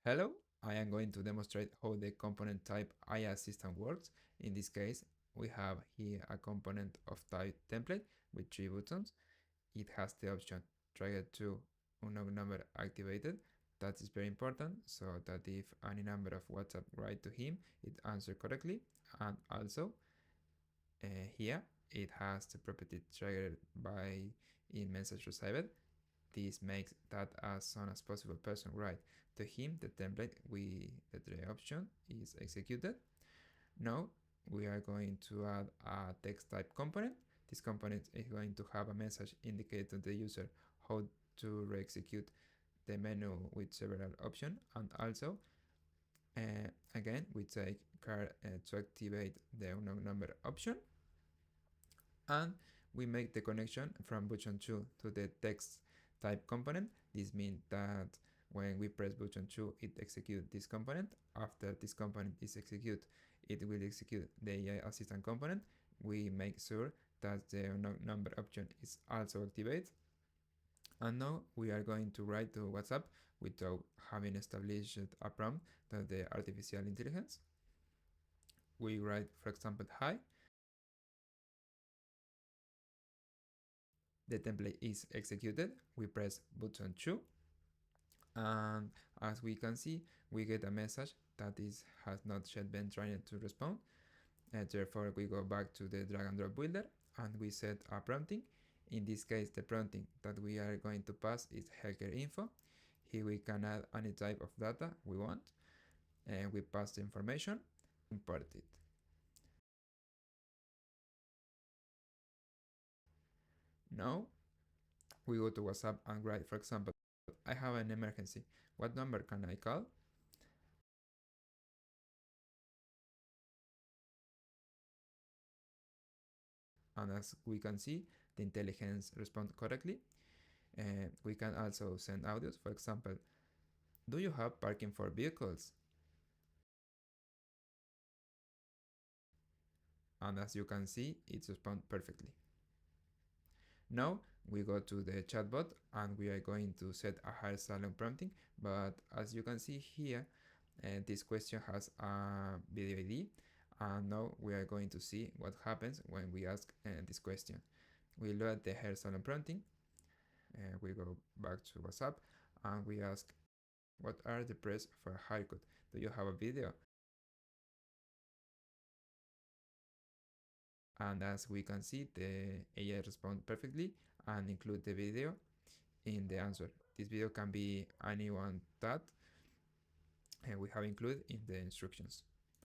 Hello, I am going to demonstrate how the component type AI assistant works. In this case, we have here a component of type template with 3 buttons. It has the option trigger to unknown number activated. That is very important so that if any number of WhatsApp write to him, it answers correctly. And also here it has the property triggered by in message received. This makes that as soon as possible person write to him the template the option is executed. Now we are going to add a text type component. This component is going to have a message indicating to the user how to re-execute the menu with several options, and also again we take care to activate the unknown number option, and we make the connection from button 2 to the text type component. This means that when we press button 2, it executes this component. After this component is executed, it will execute the AI assistant component. We make sure that the number option is also activated. And now we are going to write to WhatsApp without having established a prompt to the artificial intelligence. We write, for example, hi. The template is executed. We press button 2, and as we can see, we get a message that has not yet been trained to respond. Therefore, we go back to the drag and drop builder and we set a prompting. In this case, the prompting that we are going to pass is healthcare info. Here we can add any type of data we want, and we pass the information, import it. Now we go to WhatsApp and write, for example, I have an emergency. What number can I call? And as we can see, the intelligence responds correctly. We can also send audios. For example, do you have parking for vehicles? And as you can see, it responds perfectly. Now we go to the chatbot and we are going to set a higher salon prompting, but as you can see here, this question has a video ID, and now we are going to see what happens when we ask this question. We load the hair salon prompting, we go back to WhatsApp and we ask, what are the price for a haircut? Do you have a video? And as we can see, the AI responds perfectly and include the video in the answer. This video can be anyone that we have included in the instructions.